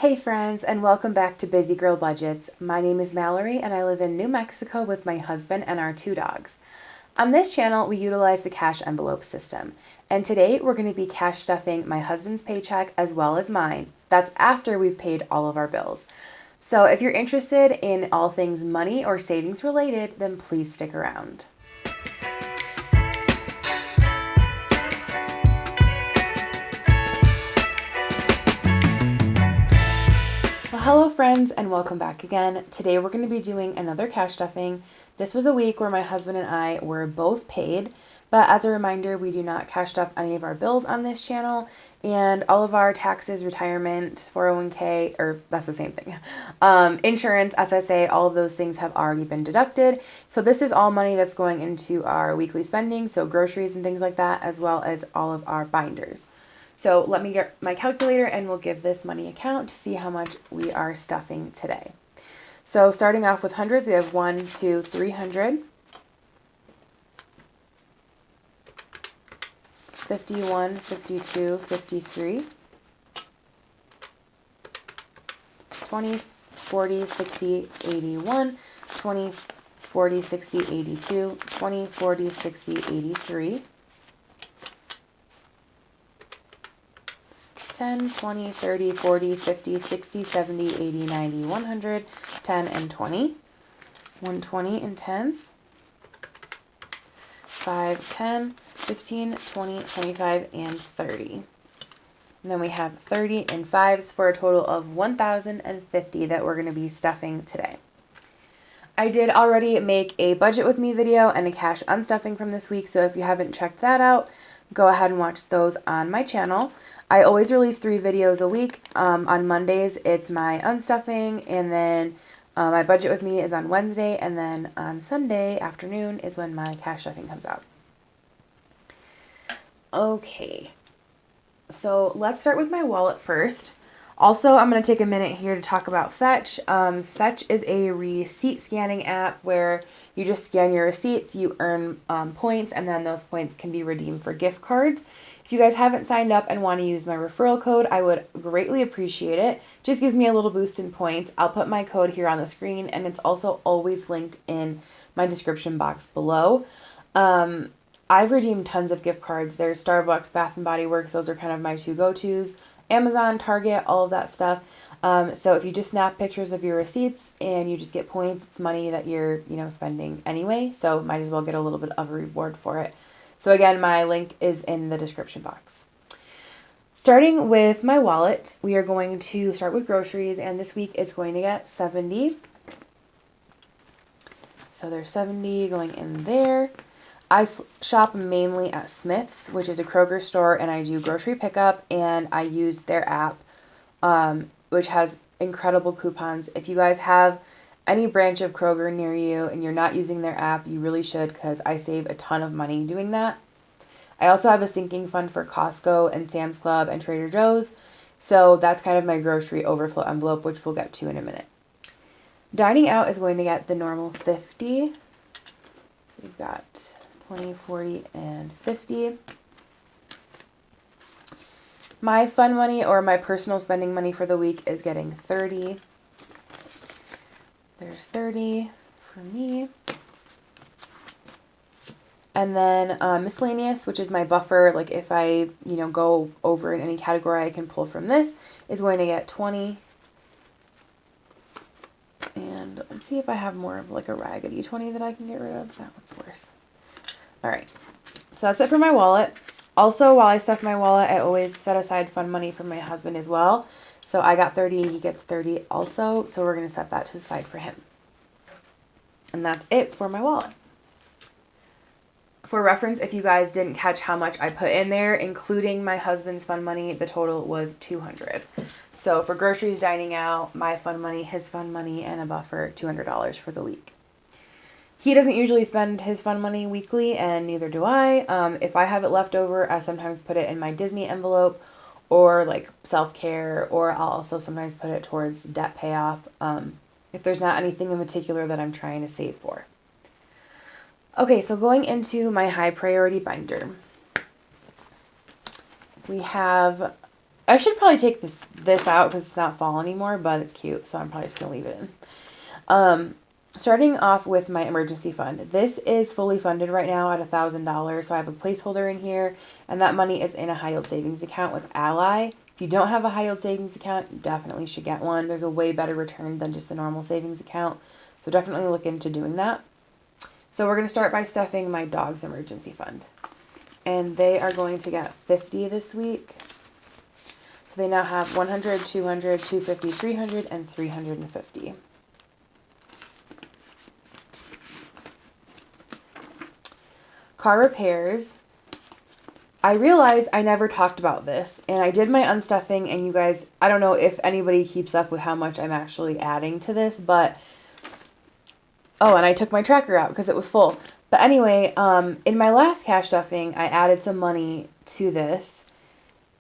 Hey friends, and welcome back to Busy Girl Budgets. My name is Mallory and I live in New Mexico with my husband and our 2 dogs. On this channel, we utilize the cash envelope system. And today we're going to be cash stuffing my husband's paycheck as well as mine. That's after we've paid all of our bills. So if you're interested in all things money or savings related, then please stick around. Hello friends and welcome back again. Today we're going to be doing another cash stuffing. This was a week where my husband and I were both paid, but as a reminder, we do not cash stuff any of our bills on this channel, and all of our taxes, retirement, 401k, or that's the same thing, insurance, FSA, all of those things have already been deducted. So this is all money that's going into our weekly spending, so groceries and things like that, as well as all of our binders. So let me get my calculator and we'll give this money a count to see how much we are stuffing today. So starting off with hundreds, we have 1, 2, 300, 51, 52, 53, 20, 40, 60, 81, 20, 40, 60, 82, 20, 40, 60, 83, 10, 20, 30, 40, 50, 60, 70, 80, 90, 100, 10, and 20. 120 in tens. 5, 10, 15, 20, 25, and 30. And then we have 30 in fives for a total of 1,050 that we're going to be stuffing today. I did already make a budget with me video and a cash unstuffing from this week, so if you haven't checked that out, go ahead and watch those on my channel. I always release 3 videos a week. On Mondays, it's my unstuffing, and then my budget with me is on Wednesday, and then on Sunday afternoon is when my cash stuffing comes out. Okay, so let's start with my wallet first. Also, I'm going to take a minute here to talk about Fetch. Fetch is a receipt scanning app where you just scan your receipts, you earn points, and then those points can be redeemed for gift cards. If you guys haven't signed up and want to use my referral code, I would greatly appreciate it. Just gives me a little boost in points. I'll put my code here on the screen, and it's also always linked in my description box below. I've redeemed tons of gift cards. There's Starbucks, Bath & Body Works. Those are kind of my 2 go-tos. Amazon, Target, all of that stuff. So if you just snap pictures of your receipts and you just get points, it's money that you're, spending anyway. So might as well get a little bit of a reward for it. So again, my link is in the description box. Starting with my wallet, we are going to start with groceries, and this week it's going to get 70. So there's 70 going in there. I shop mainly at Smith's, which is a Kroger store, and I do grocery pickup, and I use their app, which has incredible coupons. If you guys have any branch of Kroger near you and you're not using their app, you really should, because I save a ton of money doing that. I also have a sinking fund for Costco and Sam's Club and Trader Joe's, so that's kind of my grocery overflow envelope, which we'll get to in a minute. Dining out is going to get the normal 50. We've got 20, 40, and 50. My fun money, or my personal spending money for the week, is getting 30. There's 30 for me. And then miscellaneous, which is my buffer, like if I, go over in any category I can pull from this, is going to get 20. And let's see if I have more of like a raggedy 20 that I can get rid of. That one's worse. All right, so that's it for my wallet. Also, while I stuff my wallet, I always set aside fun money for my husband as well. So I got 30, he gets 30 also, so we're going to set that to the side for him. And that's it for my wallet. For reference, if you guys didn't catch how much I put in there, including my husband's fun money, the total was 200. So for groceries, dining out, my fun money, his fun money, and a buffer, $200 for the week. He doesn't usually spend his fun money weekly, and neither do I. If I have it left over, I sometimes put it in my Disney envelope, or like self-care, or I'll also sometimes put it towards debt payoff, if there's not anything in particular that I'm trying to save for. Okay, so going into my high priority binder, we have I should probably take this out because it's not fall anymore, but it's cute, so I'm probably just going to leave it in. Starting off with my emergency fund. This is fully funded right now at $1,000, so I have a placeholder in here, and that money is in a high yield savings account with Ally. If you don't have a high yield savings account, you definitely should get one. There's a way better return than just a normal savings account, so definitely look into doing that. So we're going to start by stuffing my dog's emergency fund, and they are going to get 50 this week. So they now have 100, 200, 250, 300, and 350. Car repairs. I realized I never talked about this, and I did my unstuffing, and you guys, I don't know if anybody keeps up with how much I'm actually adding to this, but, oh, and I took my tracker out because it was full. But anyway, in my last cash stuffing, I added some money to this,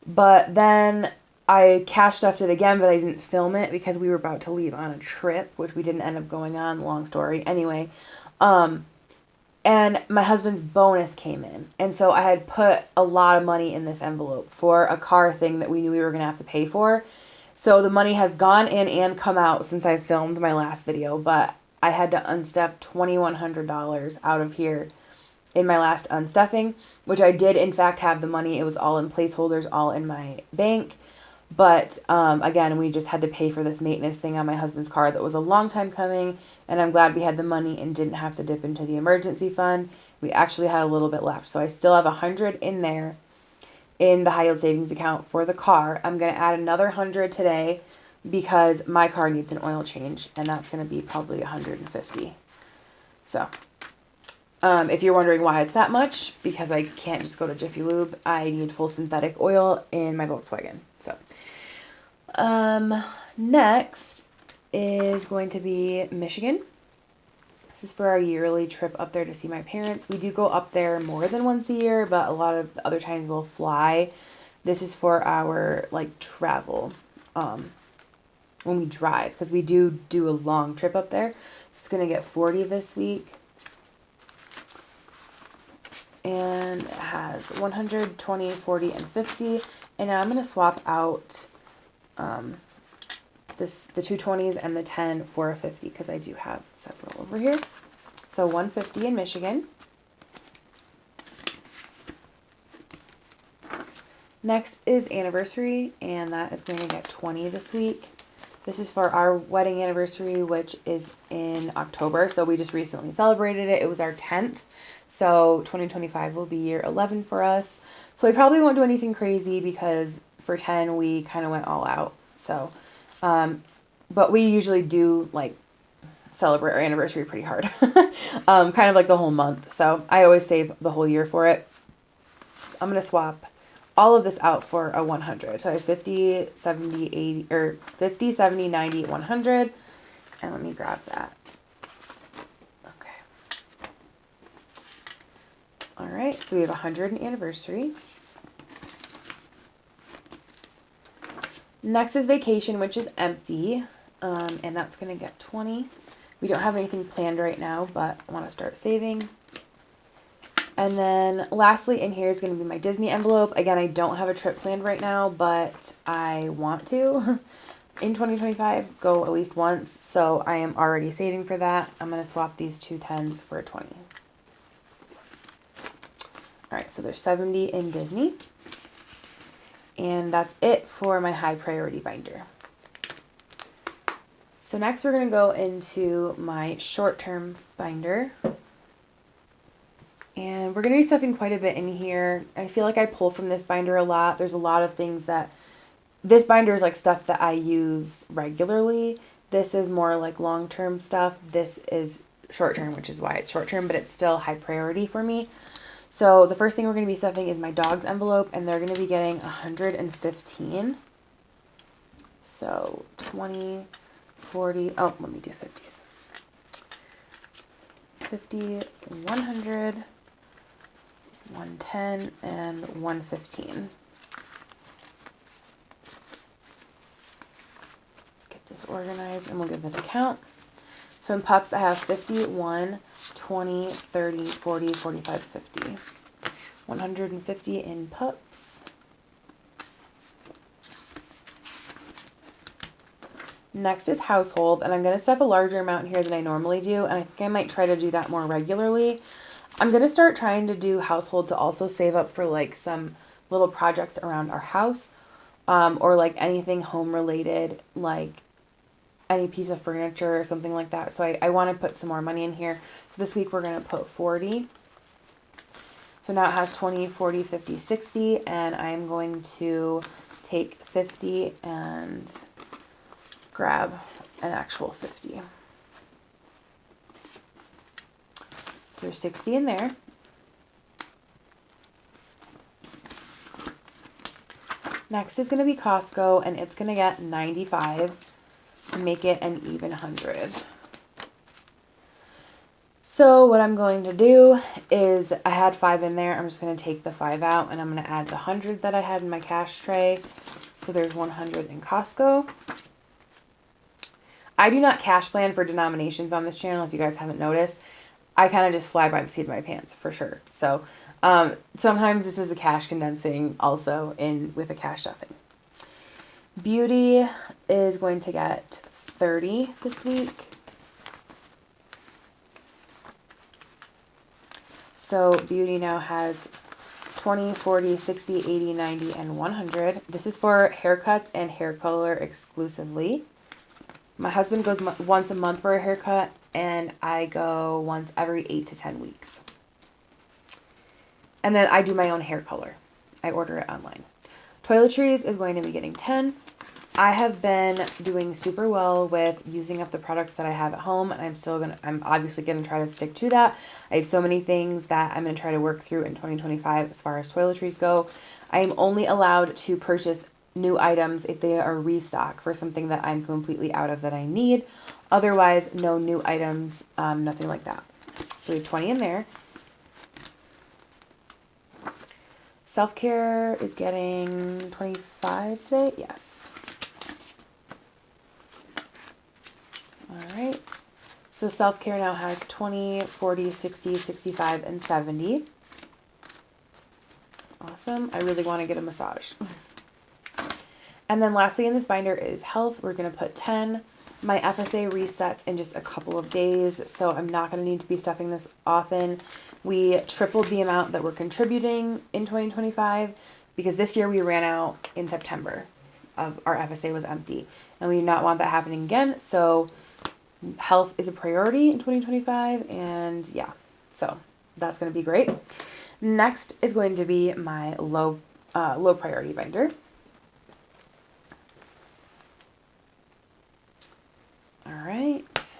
but then I cash stuffed it again, but I didn't film it because we were about to leave on a trip, which we didn't end up going on, long story. Anyway, and my husband's bonus came in. And so I had put a lot of money in this envelope for a car thing that we knew we were going to have to pay for. So the money has gone in and come out since I filmed my last video, but I had to unstuff $2,100 out of here in my last unstuffing, which I did in fact have the money. It was all in placeholders, all in my bank. But again, we just had to pay for this maintenance thing on my husband's car that was a long time coming, and I'm glad we had the money and didn't have to dip into the emergency fund. We actually had a little bit left, so I still have 100 in there in the high yield savings account for the car. I'm going to add another 100 today because my car needs an oil change, and that's going to be probably 150. So if you're wondering why it's that much, because I can't just go to Jiffy Lube, I need full synthetic oil in my Volkswagen. So next is going to be Michigan. This is for our yearly trip up there to see my parents. We do go up there more than once a year, but a lot of other times we'll fly. This is for our like travel when we drive, because we do a long trip up there. So it's going to get 40 this week. And it has 100, 20, 40, and 50. And now I'm going to swap out the 220s and the 10 for a 50 because I do have several over here. So 150 in Michigan. Next is anniversary, and that is going to get 20 this week. This is for our wedding anniversary, which is in October. So we just recently celebrated it. It was our 10th. So 2025 will be year 11 for us. So we probably won't do anything crazy because for 10 we kind of went all out. So, but we usually do like celebrate our anniversary pretty hard, kind of like the whole month. So I always save the whole year for it. I'm going to swap all of this out for a 100. So I have 50, 70, 80, or 50, 70, 90, 100. And let me grab that. All right, so we have 100 in anniversary. Next is vacation, which is empty, and that's going to get 20. We don't have anything planned right now, but I want to start saving. And then lastly in here is going to be my Disney envelope. Again, I don't have a trip planned right now, but I want to in 2025 go at least once, so I am already saving for that. I'm going to swap these two 10s for a 20. All right, so there's 70 in Disney. And that's it for my high priority binder. So next we're going to go into my short-term binder. And we're going to be stuffing quite a bit in here. I feel like I pull from this binder a lot. There's a lot of things that, this binder is like stuff that I use regularly. This is more like long-term stuff. This is short-term, which is why it's short-term, but it's still high priority for me. So the first thing we're going to be stuffing is my dog's envelope, and they're going to be getting 115. So 20, 40, oh, let me do 50s. 50, 100, 110, and 115. Get this organized, and we'll give it a count. So in pups, I have 51, 20, 30, 40, 45, 50. 150 in pups. Next is household, and I'm going to stuff a larger amount here than I normally do, and I think I might try to do that more regularly. I'm going to start trying to do household to also save up for like some little projects around our house, or like anything home related, like any piece of furniture or something like that. So I want to put some more money in here. So this week we're going to put 40. So now it has 20, 40, 50, 60, and I'm going to take 50 and grab an actual 50. So there's 60 in there. Next is going to be Costco, and it's going to get 95 to make it an even 100. So what I'm going to do is, I had 5 in there. I'm just going to take the 5 out, and I'm going to add the 100 that I had in my cash tray. So there's 100 in Costco. I do not cash plan for denominations on this channel, if you guys haven't noticed. I kind of just fly by the seat of my pants, for sure. So sometimes this is a cash condensing also with a cash stuffing. Beauty is going to get 30 this week. So Beauty now has 20, 40, 60, 80, 90, and 100. This is for haircuts and hair color exclusively. My husband goes once a month for a haircut, and I go once every 8 to 10 weeks. And then I do my own hair color. I order it online. Toiletries is going to be getting 10. I have been doing super well with using up the products that I have at home, and I'm obviously gonna try to stick to that. I have so many things that I'm gonna try to work through in 2025 as far as toiletries go. I am only allowed to purchase new items if they are restock for something that I'm completely out of that I need. Otherwise, no new items, nothing like that. So we have 20 in there. Self-care is getting 25 today. Yes. All right. So self-care now has 20, 40, 60, 65, and 70. Awesome. I really want to get a massage. And then lastly in this binder is health. We're going to put 10. My FSA resets in just a couple of days, so I'm not going to need to be stuffing this often. We tripled the amount that we're contributing in 2025 because this year we ran out in September. Of our FSA was empty, and we do not want that happening again. So health is a priority in 2025, and yeah, so that's going to be great. Next is going to be my low priority binder. All right.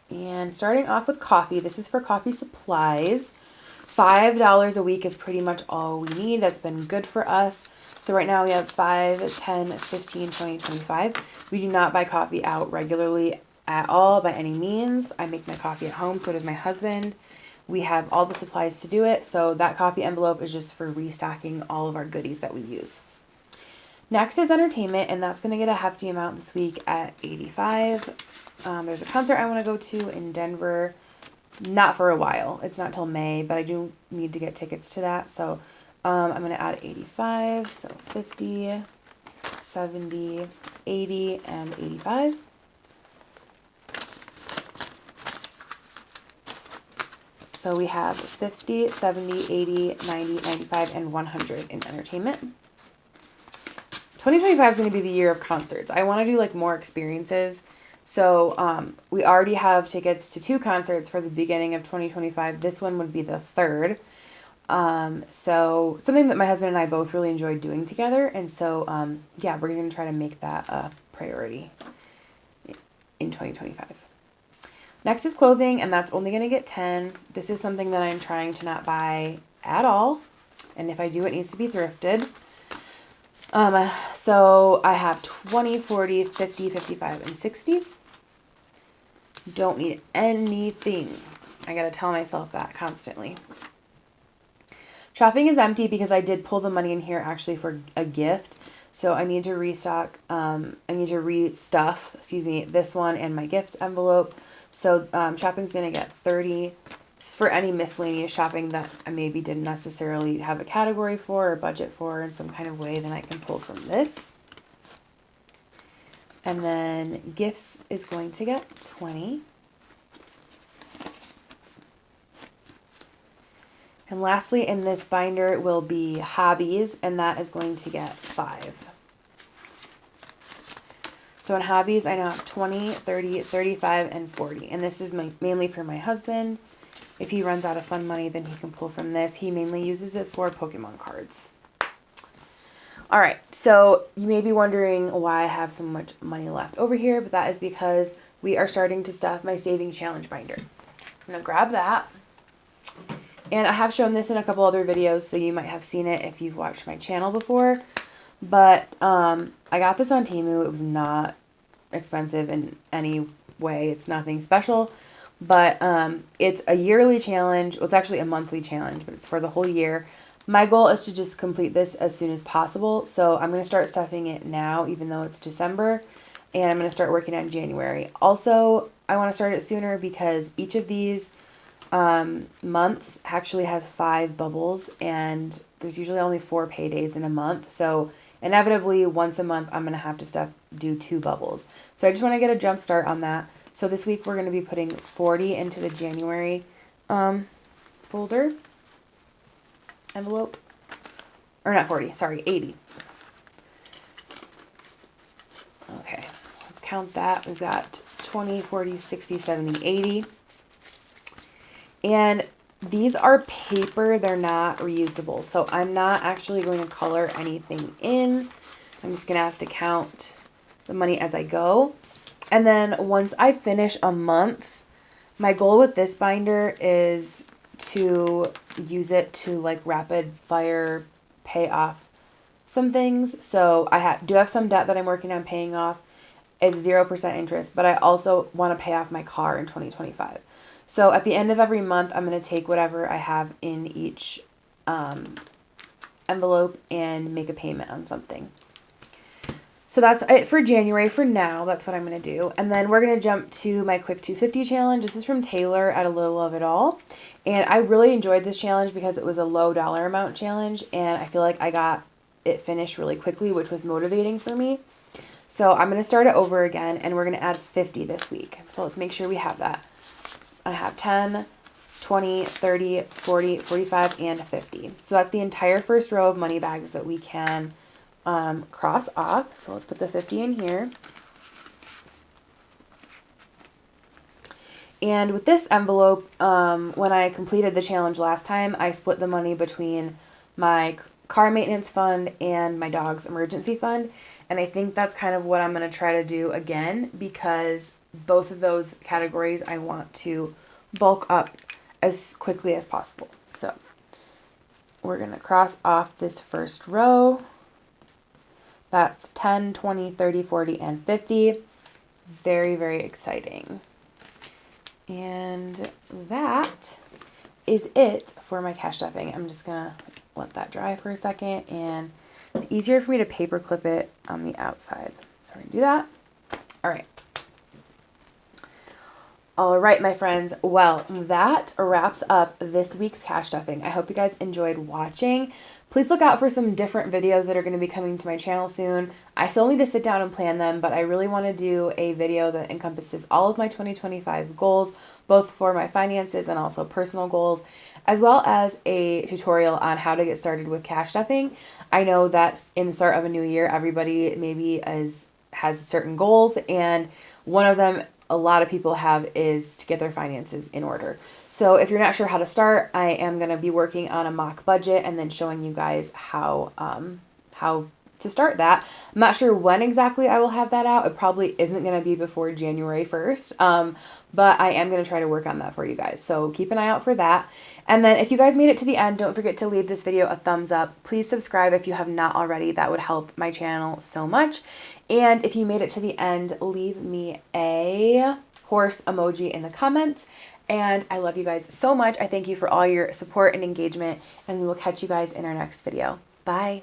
And starting off with coffee, this is for coffee supplies. $5 a week is pretty much all we need. That's been good for us. So right now we have 5, 10, 15, 20, 25. We do not buy coffee out regularly at all by any means. I make my coffee at home, so does my husband. We have all the supplies to do it, so that coffee envelope is just for restocking all of our goodies that we use. Next is entertainment, and that's going to get a hefty amount this week at 85. There's a concert I want to go to in Denver. Not for a while. It's not till May, but I do need to get tickets to that. So I'm going to add 85. So 50, 70, 80, and 85. So we have 50, 70, 80, 90, 95, and 100 in entertainment. 2025 is going to be the year of concerts. I want to do like more experiences. So we already have tickets to 2 concerts for the beginning of 2025. This one would be the 3rd. So something that my husband and I both really enjoyed doing together. And so, yeah, we're going to try to make that a priority in 2025. Next is clothing, and that's only going to get 10. This is something that I'm trying to not buy at all. And if I do, it needs to be thrifted. So I have 20, 40, 50, 55, and 60. Don't need anything. I gotta tell myself that constantly. Shopping is empty because I did pull the money in here actually for a gift. So I need to restock, I need to restuff, this one and my gift envelope. So shopping's gonna get 30. It's for any miscellaneous shopping that I maybe didn't necessarily have a category for or budget for in some kind of way, then I can pull from this. And then gifts is going to get 20. And lastly, in this binder will be hobbies, and that is going to get 5. So in hobbies, I now have 20, 30, 35, and 40. And this is mainly for my husband. If he runs out of fun money, then he can pull from this. He mainly uses it for Pokemon cards. All right, so you may be wondering why I have so much money left over here, but that is because we are starting to stuff my savings challenge binder. I'm going to grab that. And I have shown this in a couple other videos, so you might have seen it if you've watched my channel before. But I got this on Temu. It was not expensive in any way. It's nothing special. But it's a yearly challenge. Well, it's actually a monthly challenge, but it's for the whole year. My goal is to just complete this as soon as possible. So I'm going to start stuffing it now, even though it's December. And I'm going to start working on January. Also, I want to start it sooner because each of these months actually has 5 bubbles. And there's usually only 4 paydays in a month. So inevitably, once a month, I'm going to have to do 2 bubbles. So I just want to get a jump start on that. So this week, we're going to be putting 40 into the January folder. Envelope, or not 40, sorry, 80. Okay, so let's count that. We've got 20, 40, 60, 70, 80. And these are paper, they're not reusable. So I'm not actually going to color anything in. I'm just going to have to count the money as I go. And then once I finish a month, my goal with this binder is to use it to like rapid fire pay off some things. So I do have some debt that I'm working on paying off. It's 0% interest, but I also want to pay off my car in 2025. So at the end of every month, I'm going to take whatever I have in each envelope and make a payment on something. So that's it for January for now. That's what I'm going to do. And then we're going to jump to my quick 250 challenge. This is from Taylor at A Little of It All. And I really enjoyed this challenge because it was a low dollar amount challenge. And I feel like I got it finished really quickly, which was motivating for me. So I'm going to start it over again and we're going to add 50 this week. So let's make sure we have that. I have 10, 20, 30, 40, 45, and 50. So that's the entire first row of money bags that we can cross off. So let's put the 50 in here. And with this envelope, when I completed the challenge last time, I split the money between my car maintenance fund and my dog's emergency fund. And I think that's kind of what I'm going to try to do again, because both of those categories I want to bulk up as quickly as possible. So we're going to cross off this first row. That's 10, 20, 30, 40, and 50. Very, very exciting. And that is it for my cash stuffing. I'm just going to let that dry for a second. And it's easier for me to paper clip it on the outside. So we're going to do that. All right. All right, my friends. Well, that wraps up this week's cash stuffing. I hope you guys enjoyed watching. Please look out for some different videos that are going to be coming to my channel soon. I still need to sit down and plan them, but I really want to do a video that encompasses all of my 2025 goals, both for my finances and also personal goals, as well as a tutorial on how to get started with cash stuffing. I know that in the start of a new year, everybody maybe has certain goals, and one of them a lot of people have is to get their finances in order. So if you're not sure how to start, I am going to be working on a mock budget and then showing you guys how to start that. I'm not sure when exactly I will have that out. It probably isn't going to be before January 1st, but I am going to try to work on that for you guys. So keep an eye out for that. And then if you guys made it to the end, don't forget to leave this video a thumbs up. Please subscribe if you have not already. That would help my channel so much. And if you made it to the end, leave me a horse emoji in the comments. And I love you guys so much. I thank you for all your support and engagement, and we will catch you guys in our next video. Bye.